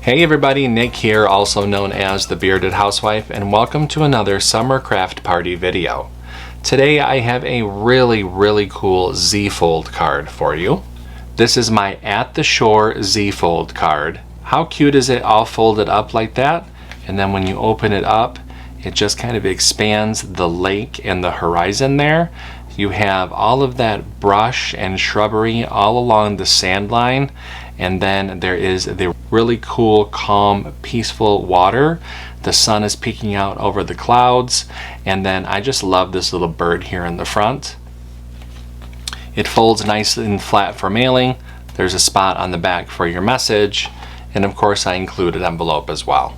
Hey everybody, Nick here, also known as the Bearded Housewife, and welcome to another summer craft party video. Today I have a really cool Z-fold card for you. This is my At the Shore Z-fold card. How cute is it all folded up like that? And then when you open it up, it just kind of expands the lake and the horizon there. You have all of that brush and shrubbery all along the sand line, and then there is the really cool, calm, peaceful water. The sun is peeking out over the clouds, and then I just love this little bird here in the front. It folds nice and flat for mailing. There's a spot on the back for your message, and of course I include an envelope as well.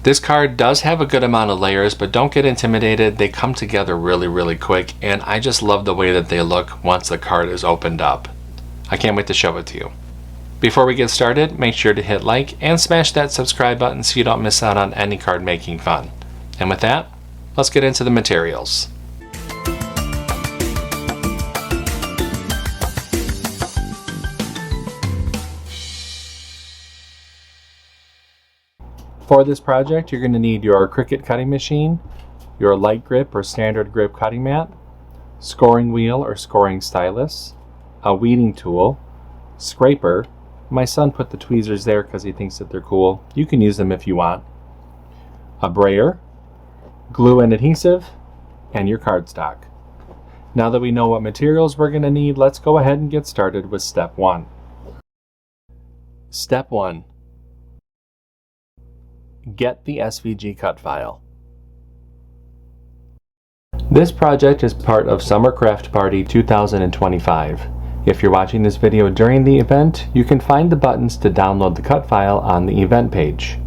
This card does have a good amount of layers, but don't get intimidated. They come together really quick, and I just love the way that they look once the card is opened up. I can't wait to show it to you. Before we get started, make sure to hit like and smash that subscribe button so you don't miss out on any card making fun. And with that, let's get into the materials. For this project, you're going to need your Cricut cutting machine, your light grip or standard grip cutting mat, scoring wheel or scoring stylus, a weeding tool, scraper. My son put the tweezers there because he thinks that they're cool. You can use them if you want. A brayer, glue and adhesive, and your cardstock. Now that we know what materials we're going to need, let's go ahead and get started with step 1. Step 1. Get the SVG cut file. This project is part of Summer Craft Party 2025. If you're watching this video during the event, you can find the buttons to download the cut file on the event page.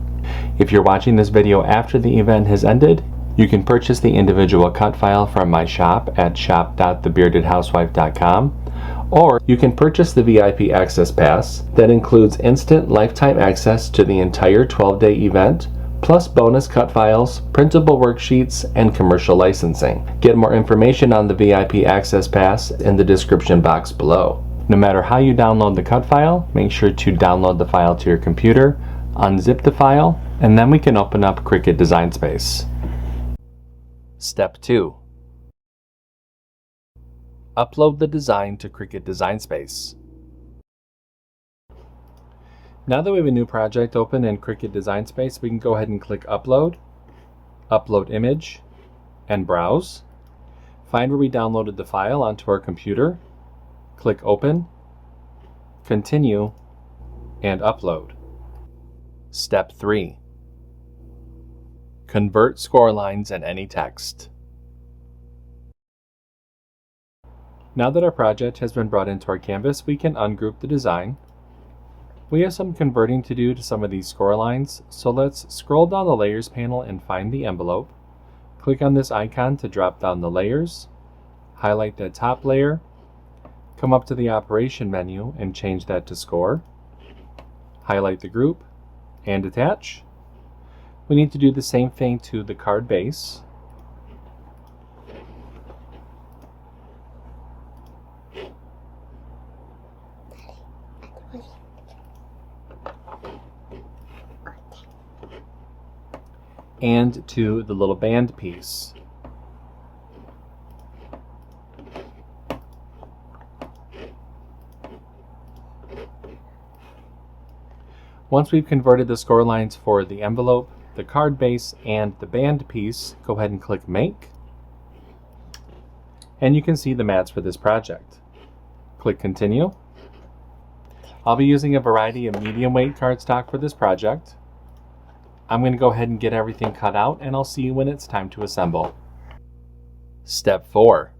If you're watching this video after the event has ended, you can purchase the individual cut file from my shop at shop.thebeardedhousewife.com, or you can purchase the VIP Access Pass that includes instant lifetime access to the entire 12-day event, plus bonus cut files, printable worksheets, and commercial licensing. Get more information on the VIP Access Pass in the description box below. No matter how you download the cut file, make sure to download the file to your computer, unzip the file, and then we can open up Cricut Design Space. Step 2. Upload the design to Cricut Design Space. Now that we have a new project open in Cricut Design Space, we can go ahead and click Upload, Upload Image, and Browse. Find where we downloaded the file onto our computer, click Open, Continue, and Upload. Step 3. Convert score lines and any text. Now that our project has been brought into our canvas, we can ungroup the design. We have some converting to do to some of these score lines, so let's scroll down the Layers panel and find the envelope. Click on this icon to drop down the layers, highlight that top layer, come up to the Operation menu and change that to Score, highlight the group, and attach. We need to do the same thing to the card base. And to the little band piece. Once we've converted the score lines for the envelope, the card base, and the band piece, go ahead and click Make. And you can see the mats for this project. Click Continue. I'll be using a variety of medium weight cardstock for this project. I'm going to go ahead and get everything cut out, and I'll see you when it's time to assemble. Step 4.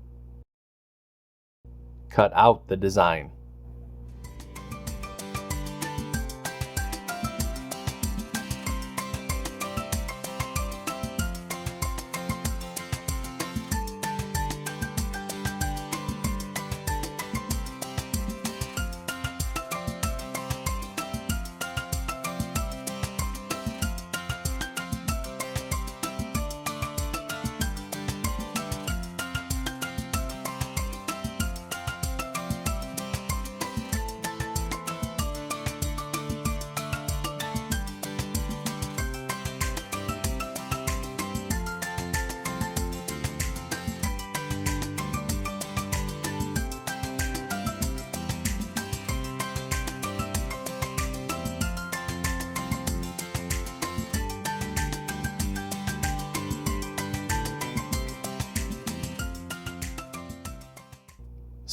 Cut out the design.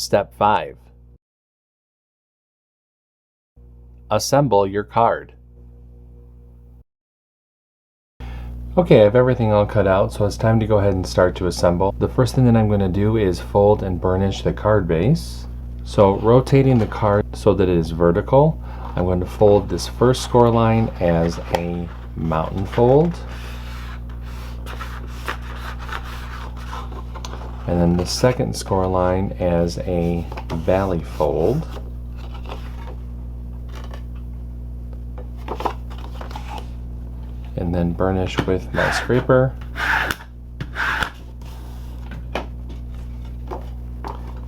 Step 5. Assemble your card. Okay, I have everything all cut out, so it's time to go ahead and start to assemble. The first thing that I'm going to do is fold and burnish the card base. So rotating the card so that it is vertical, I'm going to fold this first score line as a mountain fold. And then the second score line as a valley fold. And then burnish with my scraper.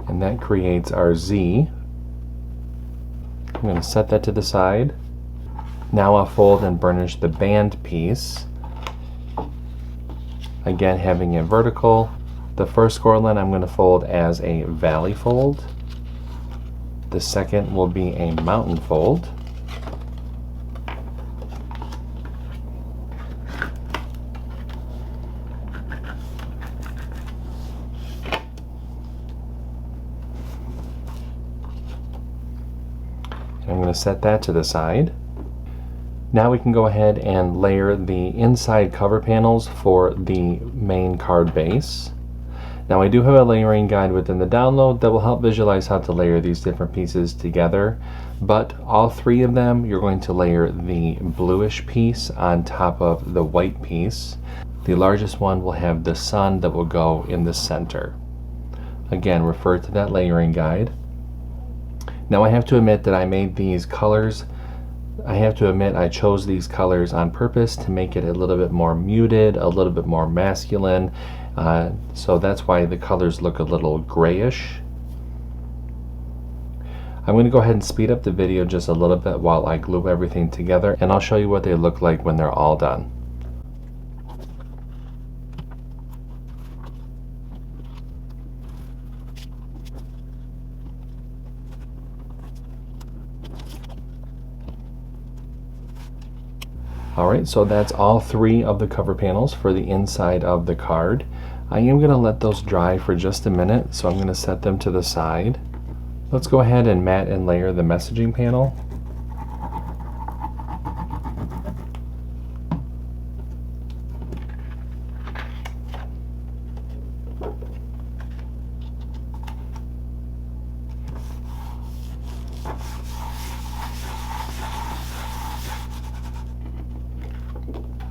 And that creates our Z. I'm going to set that to the side. Now I'll fold and burnish the band piece. Again, having it vertical. The first score line I'm going to fold as a valley fold. The second will be a mountain fold. I'm going to set that to the side. Now we can go ahead and layer the inside cover panels for the main card base. Now I do have a layering guide within the download that will help visualize how to layer these different pieces together, but all three of them you're going to layer the bluish piece on top of the white piece. The largest one will have the sun that will go in the center. Again, refer to that layering guide. Now I have to admit that I made these colors, I chose these colors on purpose to make it a little bit more muted, a little bit more masculine, so that's why the colors look a little grayish. I'm going to go ahead and speed up the video just a little bit while I glue everything together, and I'll show you what they look like when they're all done. Alright, so that's all three of the cover panels for the inside of the card. I am going to let those dry for just a minute, so I'm going to set them to the side. Let's go ahead and mat and layer the messaging panel.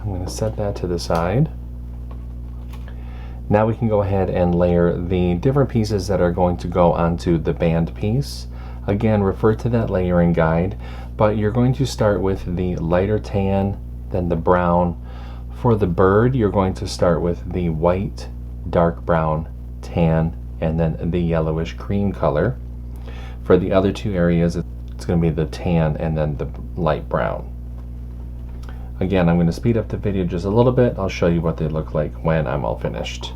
I'm going to set that to the side. Now we can go ahead and layer the different pieces that are going to go onto the band piece. Again, refer to that layering guide, but you're going to start with the lighter tan, then the brown. For the bird, you're going to start with the white, dark brown, tan, and then the yellowish cream color. For the other two areas, it's going to be the tan and then the light brown. Again, I'm going to speed up the video just a little bit. I'll show you what they look like when I'm all finished.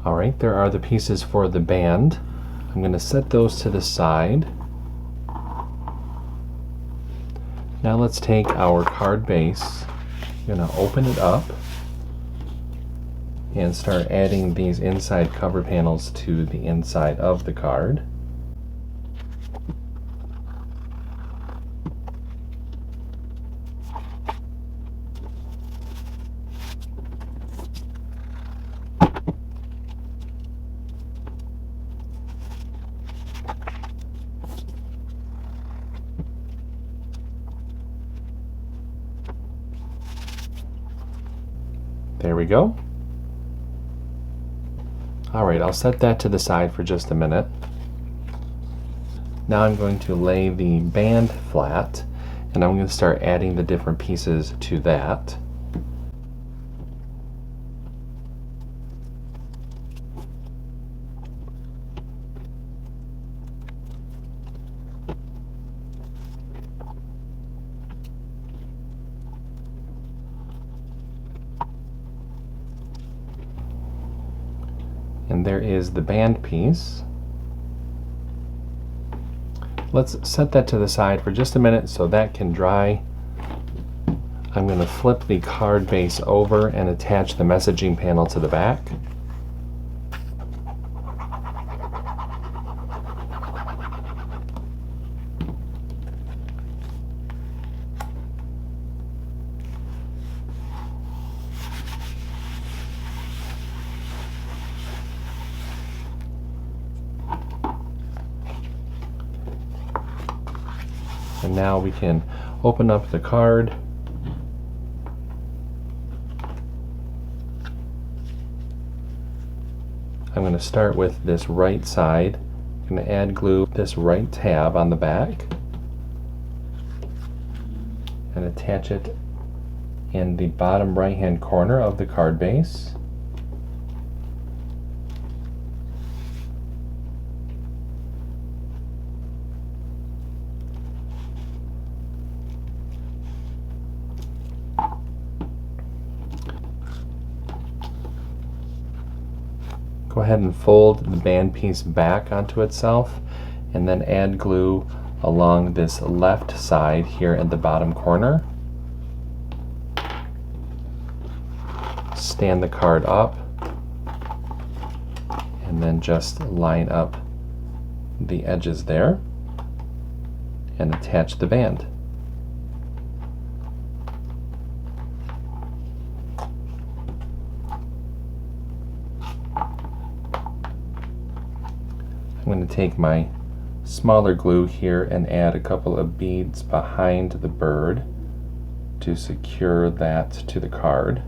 Alright, there are the pieces for the band. I'm going to set those to the side. Now let's take our card base. I'm going to open it up and start adding these inside cover panels to the inside of the card. There we go. Alright, I'll set that to the side for just a minute. Now I'm going to lay the band flat, and I'm going to start adding the different pieces to that. And there is the band piece. Let's set that to the side for just a minute so that can dry. I'm going to flip the card base over and attach the messaging panel to the back. And now we can open up the card. I'm going to start with this right side. I'm going to add glue this right tab on the back and attach it in the bottom right hand corner of the card base. Go ahead and fold the band piece back onto itself and then add glue along this left side here in the bottom corner. Stand the card up and then just line up the edges there and attach the band. I'm going to take my smaller glue here and add a couple of beads behind the bird to secure that to the card.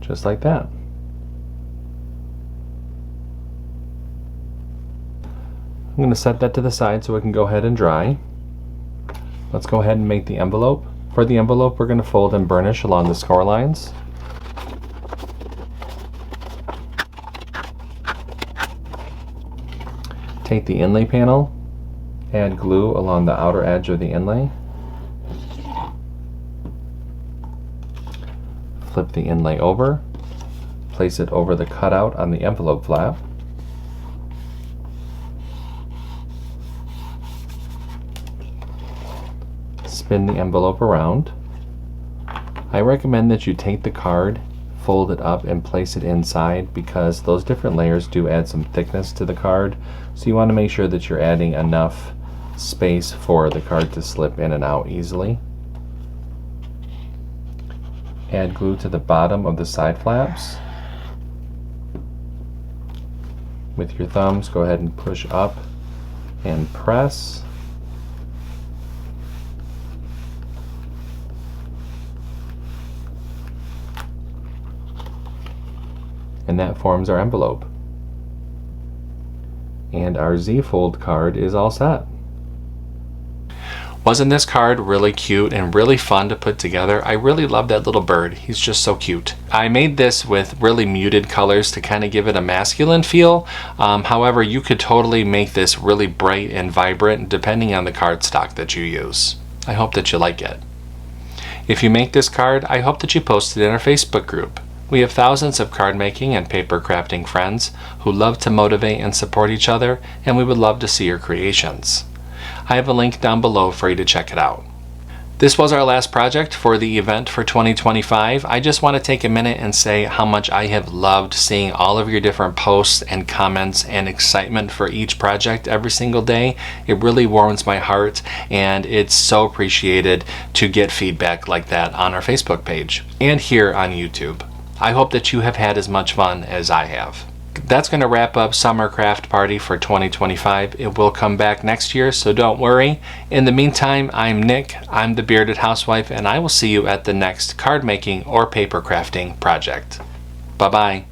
Just like that. I'm going to set that to the side so it can go ahead and dry. Let's go ahead and make the envelope. For the envelope, we're going to fold and burnish along the score lines. Take the inlay panel, add glue along the outer edge of the inlay. Flip the inlay over, place it over the cutout on the envelope flap. Spin the envelope around. I recommend that you take the card, fold it up, and place it inside because those different layers do add some thickness to the card. So you want to make sure that you're adding enough space for the card to slip in and out easily. Add glue to the bottom of the side flaps. With your thumbs, go ahead and push up and press. And that forms our envelope. And our Z-fold card is all set. Wasn't this card really cute and really fun to put together? I really love that little bird. He's just so cute. I made this with really muted colors to kind of give it a masculine feel. However, you could totally make this really bright and vibrant depending on the cardstock that you use. I hope that you like it. If you make this card, I hope that you post it in our Facebook group. We have thousands of card making and paper crafting friends who love to motivate and support each other, and we would love to see your creations. I have a link down below for you to check it out. This was our last project for the event for 2025. I just want to take a minute and say how much I have loved seeing all of your different posts and comments and excitement for each project every single day. It really warms my heart, and it's so appreciated to get feedback like that on our Facebook page and here on YouTube. I hope that you have had as much fun as I have. That's going to wrap up Summer Craft Party for 2025. It will come back next year, so don't worry. In the meantime, I'm Nick, I'm the Bearded Housewife, and I will see you at the next card making or paper crafting project. Bye-bye.